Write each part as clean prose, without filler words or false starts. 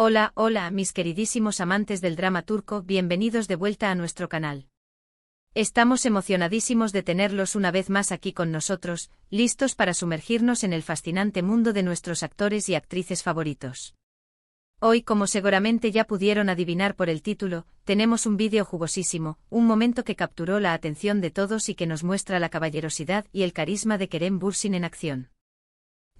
Hola, hola, mis queridísimos amantes del drama turco, bienvenidos de vuelta a nuestro canal. Estamos emocionadísimos de tenerlos una vez más aquí con nosotros, listos para sumergirnos en el fascinante mundo de nuestros actores y actrices favoritos. Hoy, como seguramente ya pudieron adivinar por el título, tenemos un vídeo jugosísimo, un momento que capturó la atención de todos y que nos muestra la caballerosidad y el carisma de Kerem Bürsin en acción.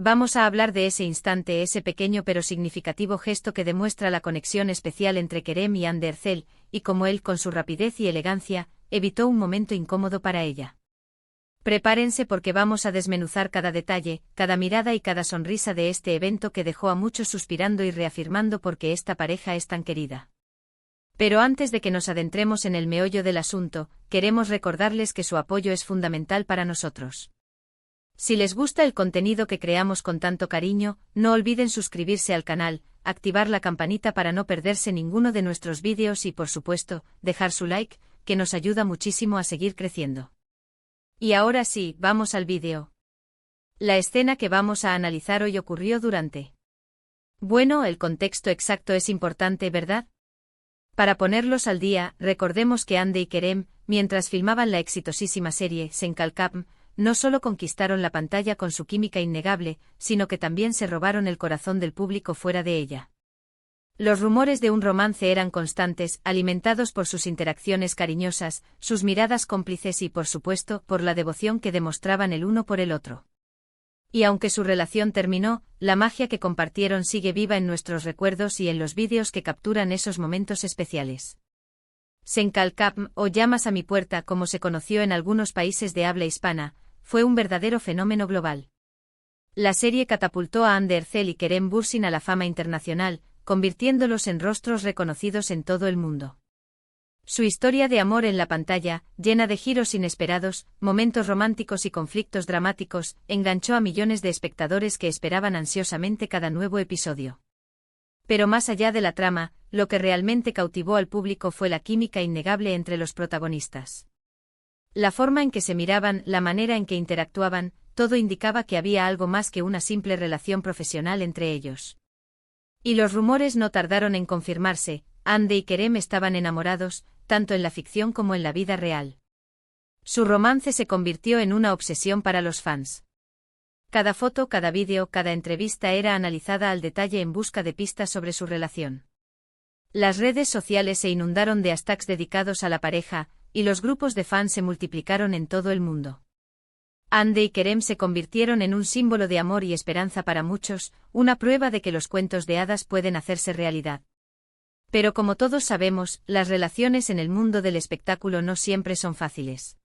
Vamos a hablar de ese instante, ese pequeño pero significativo gesto que demuestra la conexión especial entre Kerem y Hande Erçel, y cómo él, con su rapidez y elegancia, evitó un momento incómodo para ella. Prepárense porque vamos a desmenuzar cada detalle, cada mirada y cada sonrisa de este evento que dejó a muchos suspirando y reafirmando por qué esta pareja es tan querida. Pero antes de que nos adentremos en el meollo del asunto, queremos recordarles que su apoyo es fundamental para nosotros. Si les gusta el contenido que creamos con tanto cariño, no olviden suscribirse al canal, activar la campanita para no perderse ninguno de nuestros vídeos y, por supuesto, dejar su like, que nos ayuda muchísimo a seguir creciendo. Y ahora sí, vamos al vídeo. La escena que vamos a analizar hoy ocurrió durante... Bueno, el contexto exacto es importante, ¿verdad? Para ponerlos al día, recordemos que Hande y Kerem, mientras filmaban la exitosísima serie Sen Kalkam, no solo conquistaron la pantalla con su química innegable, sino que también se robaron el corazón del público fuera de ella. Los rumores de un romance eran constantes, alimentados por sus interacciones cariñosas, sus miradas cómplices y, por supuesto, por la devoción que demostraban el uno por el otro. Y aunque su relación terminó, la magia que compartieron sigue viva en nuestros recuerdos y en los vídeos que capturan esos momentos especiales. Sen Kalkam, o Llamas a mi puerta, como se conoció en algunos países de habla hispana, fue un verdadero fenómeno global. La serie catapultó a Hande Erçel y Kerem Bürsin a la fama internacional, convirtiéndolos en rostros reconocidos en todo el mundo. Su historia de amor en la pantalla, llena de giros inesperados, momentos románticos y conflictos dramáticos, enganchó a millones de espectadores que esperaban ansiosamente cada nuevo episodio. Pero más allá de la trama, lo que realmente cautivó al público fue la química innegable entre los protagonistas. La forma en que se miraban, la manera en que interactuaban, todo indicaba que había algo más que una simple relación profesional entre ellos. Y los rumores no tardaron en confirmarse, Hande y Kerem estaban enamorados, tanto en la ficción como en la vida real. Su romance se convirtió en una obsesión para los fans. Cada foto, cada vídeo, cada entrevista era analizada al detalle en busca de pistas sobre su relación. Las redes sociales se inundaron de hashtags dedicados a la pareja, y los grupos de fans se multiplicaron en todo el mundo. Hande y Kerem se convirtieron en un símbolo de amor y esperanza para muchos, una prueba de que los cuentos de hadas pueden hacerse realidad. Pero como todos sabemos, las relaciones en el mundo del espectáculo no siempre son fáciles.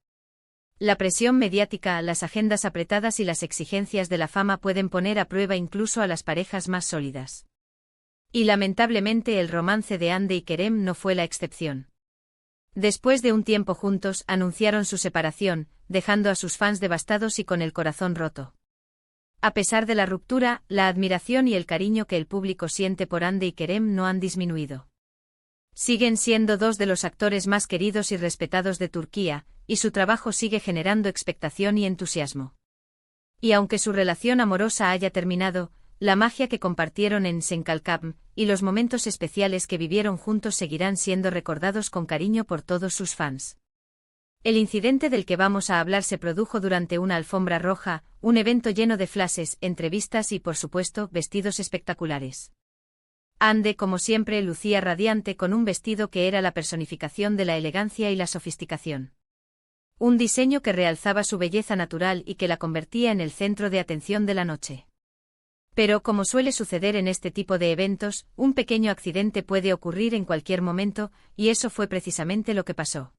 La presión mediática, las agendas apretadas y las exigencias de la fama pueden poner a prueba incluso a las parejas más sólidas. Y lamentablemente el romance de Hande y Kerem no fue la excepción. Después de un tiempo juntos, anunciaron su separación, dejando a sus fans devastados y con el corazón roto. A pesar de la ruptura, la admiración y el cariño que el público siente por Hande y Kerem no han disminuido. Siguen siendo dos de los actores más queridos y respetados de Turquía, y su trabajo sigue generando expectación y entusiasmo. Y aunque su relación amorosa haya terminado, la magia que compartieron en Sen Kalkam y los momentos especiales que vivieron juntos seguirán siendo recordados con cariño por todos sus fans. El incidente del que vamos a hablar se produjo durante una alfombra roja, un evento lleno de flashes, entrevistas y, por supuesto, vestidos espectaculares. Hande, como siempre, lucía radiante con un vestido que era la personificación de la elegancia y la sofisticación. Un diseño que realzaba su belleza natural y que la convertía en el centro de atención de la noche. Pero, como suele suceder en este tipo de eventos, un pequeño accidente puede ocurrir en cualquier momento, y eso fue precisamente lo que pasó.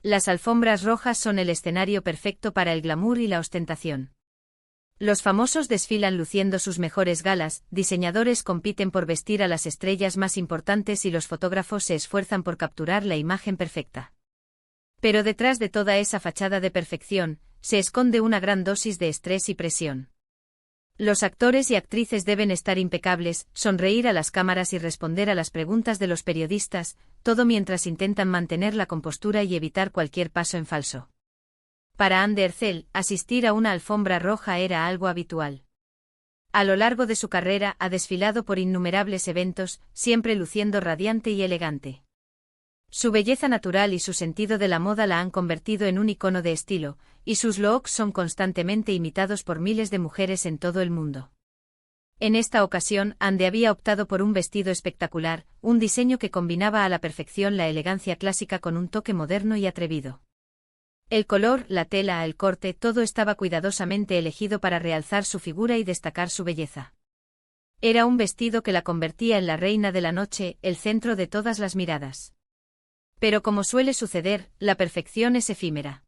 Las alfombras rojas son el escenario perfecto para el glamour y la ostentación. Los famosos desfilan luciendo sus mejores galas, diseñadores compiten por vestir a las estrellas más importantes y los fotógrafos se esfuerzan por capturar la imagen perfecta. Pero detrás de toda esa fachada de perfección, se esconde una gran dosis de estrés y presión. Los actores y actrices deben estar impecables, sonreír a las cámaras y responder a las preguntas de los periodistas, todo mientras intentan mantener la compostura y evitar cualquier paso en falso. Para Hande Erçel, asistir a una alfombra roja era algo habitual. A lo largo de su carrera ha desfilado por innumerables eventos, siempre luciendo radiante y elegante. Su belleza natural y su sentido de la moda la han convertido en un icono de estilo, y sus looks son constantemente imitados por miles de mujeres en todo el mundo. En esta ocasión, Ande había optado por un vestido espectacular, un diseño que combinaba a la perfección la elegancia clásica con un toque moderno y atrevido. El color, la tela, el corte, todo estaba cuidadosamente elegido para realzar su figura y destacar su belleza. Era un vestido que la convertía en la reina de la noche, el centro de todas las miradas. Pero como suele suceder, la perfección es efímera.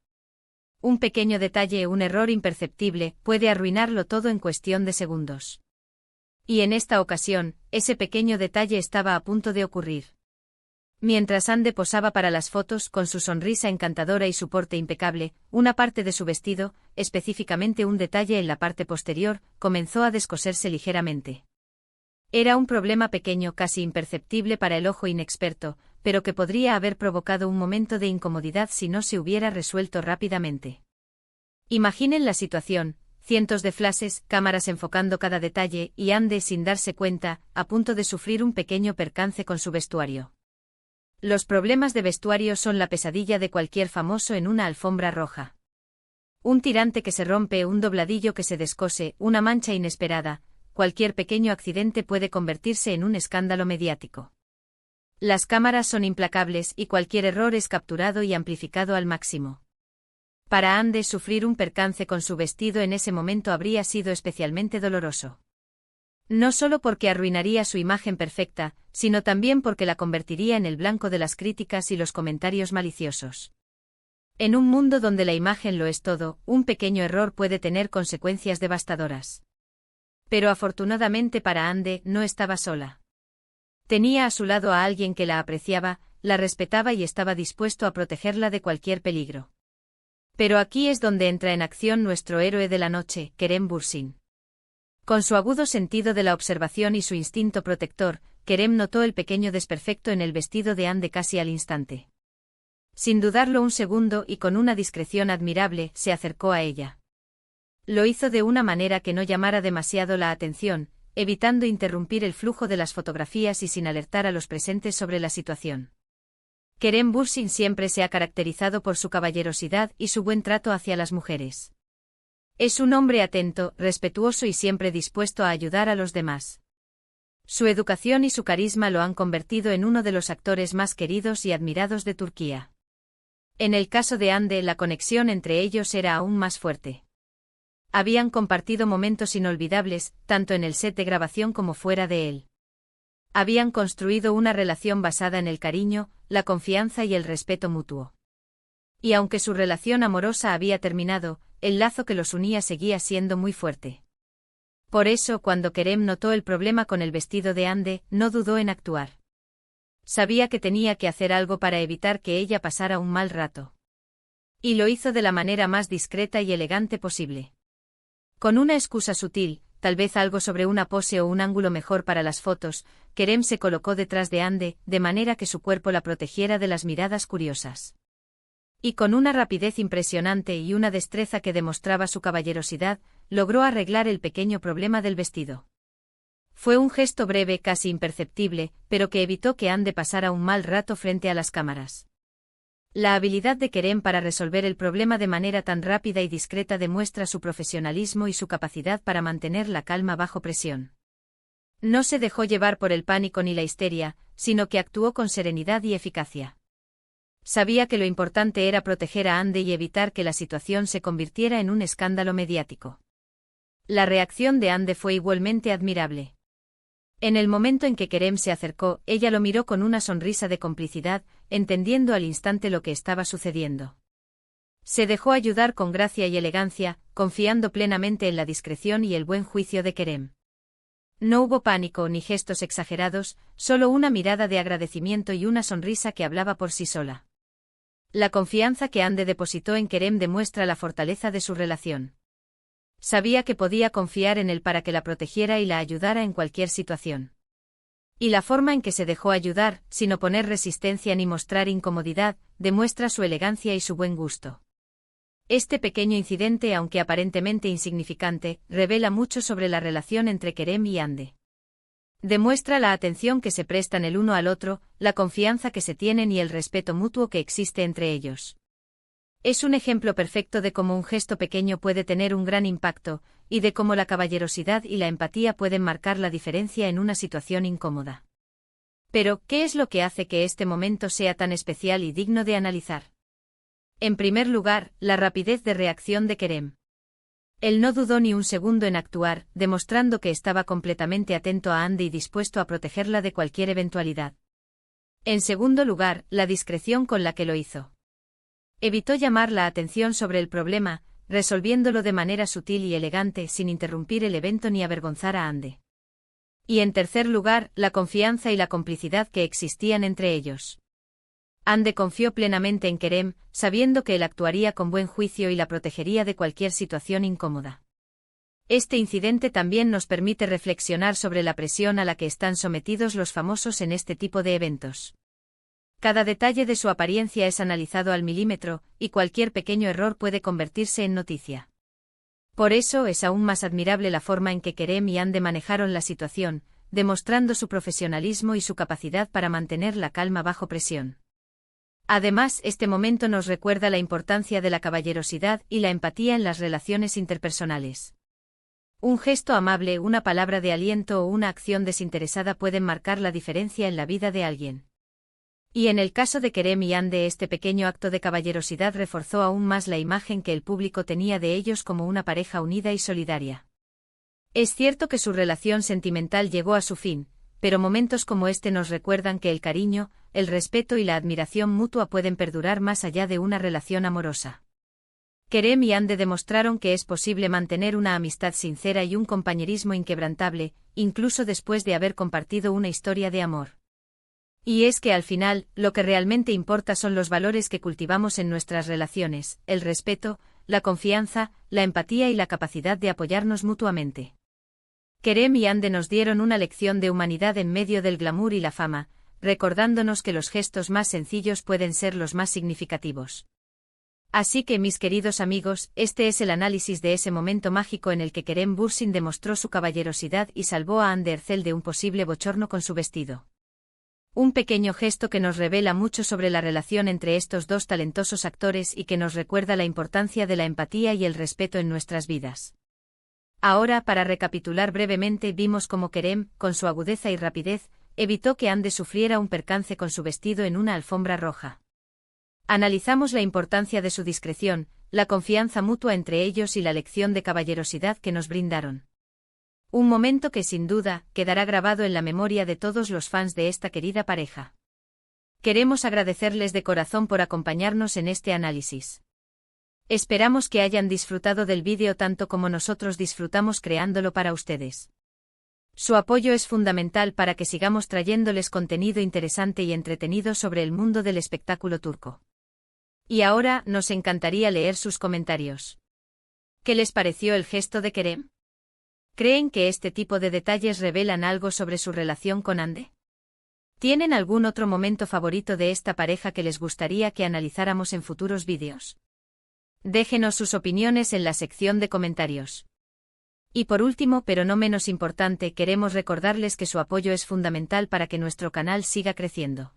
Un pequeño detalle, un error imperceptible, puede arruinarlo todo en cuestión de segundos. Y en esta ocasión, ese pequeño detalle estaba a punto de ocurrir. Mientras Ande posaba para las fotos con su sonrisa encantadora y su porte impecable, una parte de su vestido, específicamente un detalle en la parte posterior, comenzó a descoserse ligeramente. Era un problema pequeño, casi imperceptible para el ojo inexperto, pero que podría haber provocado un momento de incomodidad si no se hubiera resuelto rápidamente. Imaginen la situación: cientos de flashes, cámaras enfocando cada detalle, y Ande, sin darse cuenta, a punto de sufrir un pequeño percance con su vestuario. Los problemas de vestuario son la pesadilla de cualquier famoso en una alfombra roja. Un tirante que se rompe, un dobladillo que se descose, una mancha inesperada, cualquier pequeño accidente puede convertirse en un escándalo mediático. Las cámaras son implacables y cualquier error es capturado y amplificado al máximo. Para Ande, sufrir un percance con su vestido en ese momento habría sido especialmente doloroso. No solo porque arruinaría su imagen perfecta, sino también porque la convertiría en el blanco de las críticas y los comentarios maliciosos. En un mundo donde la imagen lo es todo, un pequeño error puede tener consecuencias devastadoras. Pero afortunadamente para Ande, no estaba sola. Tenía a su lado a alguien que la apreciaba, la respetaba y estaba dispuesto a protegerla de cualquier peligro. Pero aquí es donde entra en acción nuestro héroe de la noche, Kerem Bürsin. Con su agudo sentido de la observación y su instinto protector, Kerem notó el pequeño desperfecto en el vestido de Ande casi al instante. Sin dudarlo un segundo y con una discreción admirable, se acercó a ella. Lo hizo de una manera que no llamara demasiado la atención, evitando interrumpir el flujo de las fotografías y sin alertar a los presentes sobre la situación. Kerem Bürsin siempre se ha caracterizado por su caballerosidad y su buen trato hacia las mujeres. Es un hombre atento, respetuoso y siempre dispuesto a ayudar a los demás. Su educación y su carisma lo han convertido en uno de los actores más queridos y admirados de Turquía. En el caso de Ande, la conexión entre ellos era aún más fuerte. Habían compartido momentos inolvidables, tanto en el set de grabación como fuera de él. Habían construido una relación basada en el cariño, la confianza y el respeto mutuo. Y aunque su relación amorosa había terminado, el lazo que los unía seguía siendo muy fuerte. Por eso, cuando Kerem notó el problema con el vestido de Ande, no dudó en actuar. Sabía que tenía que hacer algo para evitar que ella pasara un mal rato. Y lo hizo de la manera más discreta y elegante posible. Con una excusa sutil, tal vez algo sobre una pose o un ángulo mejor para las fotos, Kerem se colocó detrás de Ande, de manera que su cuerpo la protegiera de las miradas curiosas. Y con una rapidez impresionante y una destreza que demostraba su caballerosidad, logró arreglar el pequeño problema del vestido. Fue un gesto breve, casi imperceptible, pero que evitó que Ande pasara un mal rato frente a las cámaras. La habilidad de Kerem para resolver el problema de manera tan rápida y discreta demuestra su profesionalismo y su capacidad para mantener la calma bajo presión. No se dejó llevar por el pánico ni la histeria, sino que actuó con serenidad y eficacia. Sabía que lo importante era proteger a Ande y evitar que la situación se convirtiera en un escándalo mediático. La reacción de Ande fue igualmente admirable. En el momento en que Kerem se acercó, ella lo miró con una sonrisa de complicidad, entendiendo al instante lo que estaba sucediendo. Se dejó ayudar con gracia y elegancia, confiando plenamente en la discreción y el buen juicio de Kerem. No hubo pánico ni gestos exagerados, solo una mirada de agradecimiento y una sonrisa que hablaba por sí sola. La confianza que Ande depositó en Kerem demuestra la fortaleza de su relación. Sabía que podía confiar en él para que la protegiera y la ayudara en cualquier situación. Y la forma en que se dejó ayudar, sin oponer resistencia ni mostrar incomodidad, demuestra su elegancia y su buen gusto. Este pequeño incidente, aunque aparentemente insignificante, revela mucho sobre la relación entre Kerem y Hande. Demuestra la atención que se prestan el uno al otro, la confianza que se tienen y el respeto mutuo que existe entre ellos. Es un ejemplo perfecto de cómo un gesto pequeño puede tener un gran impacto, y de cómo la caballerosidad y la empatía pueden marcar la diferencia en una situación incómoda. Pero, ¿qué es lo que hace que este momento sea tan especial y digno de analizar? En primer lugar, la rapidez de reacción de Kerem. Él no dudó ni un segundo en actuar, demostrando que estaba completamente atento a Hande y dispuesto a protegerla de cualquier eventualidad. En segundo lugar, la discreción con la que lo hizo. Evitó llamar la atención sobre el problema, resolviéndolo de manera sutil y elegante sin interrumpir el evento ni avergonzar a Hande. Y en tercer lugar, la confianza y la complicidad que existían entre ellos. Hande confió plenamente en Kerem, sabiendo que él actuaría con buen juicio y la protegería de cualquier situación incómoda. Este incidente también nos permite reflexionar sobre la presión a la que están sometidos los famosos en este tipo de eventos. Cada detalle de su apariencia es analizado al milímetro, y cualquier pequeño error puede convertirse en noticia. Por eso es aún más admirable la forma en que Kerem y Hande manejaron la situación, demostrando su profesionalismo y su capacidad para mantener la calma bajo presión. Además, este momento nos recuerda la importancia de la caballerosidad y la empatía en las relaciones interpersonales. Un gesto amable, una palabra de aliento o una acción desinteresada pueden marcar la diferencia en la vida de alguien. Y en el caso de Kerem y Hande, este pequeño acto de caballerosidad reforzó aún más la imagen que el público tenía de ellos como una pareja unida y solidaria. Es cierto que su relación sentimental llegó a su fin, pero momentos como este nos recuerdan que el cariño, el respeto y la admiración mutua pueden perdurar más allá de una relación amorosa. Kerem y Hande demostraron que es posible mantener una amistad sincera y un compañerismo inquebrantable, incluso después de haber compartido una historia de amor. Y es que al final, lo que realmente importa son los valores que cultivamos en nuestras relaciones, el respeto, la confianza, la empatía y la capacidad de apoyarnos mutuamente. Kerem y Hande nos dieron una lección de humanidad en medio del glamour y la fama, recordándonos que los gestos más sencillos pueden ser los más significativos. Así que, mis queridos amigos, este es el análisis de ese momento mágico en el que Kerem Bürsin demostró su caballerosidad y salvó a Hande Erçel de un posible bochorno con su vestido. Un pequeño gesto que nos revela mucho sobre la relación entre estos dos talentosos actores y que nos recuerda la importancia de la empatía y el respeto en nuestras vidas. Ahora, para recapitular brevemente, vimos cómo Kerem, con su agudeza y rapidez, evitó que Hande sufriera un percance con su vestido en una alfombra roja. Analizamos la importancia de su discreción, la confianza mutua entre ellos y la lección de caballerosidad que nos brindaron. Un momento que sin duda quedará grabado en la memoria de todos los fans de esta querida pareja. Queremos agradecerles de corazón por acompañarnos en este análisis. Esperamos que hayan disfrutado del vídeo tanto como nosotros disfrutamos creándolo para ustedes. Su apoyo es fundamental para que sigamos trayéndoles contenido interesante y entretenido sobre el mundo del espectáculo turco. Y ahora, nos encantaría leer sus comentarios. ¿Qué les pareció el gesto de Kerem? ¿Creen que este tipo de detalles revelan algo sobre su relación con Hande? ¿Tienen algún otro momento favorito de esta pareja que les gustaría que analizáramos en futuros vídeos? Déjenos sus opiniones en la sección de comentarios. Y por último, pero no menos importante, queremos recordarles que su apoyo es fundamental para que nuestro canal siga creciendo.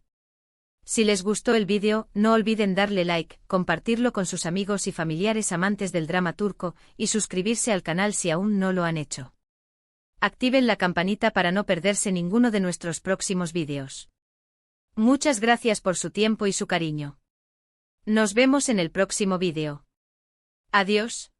Si les gustó el vídeo, no olviden darle like, compartirlo con sus amigos y familiares amantes del drama turco, y suscribirse al canal si aún no lo han hecho. Activen la campanita para no perderse ninguno de nuestros próximos vídeos. Muchas gracias por su tiempo y su cariño. Nos vemos en el próximo vídeo. Adiós.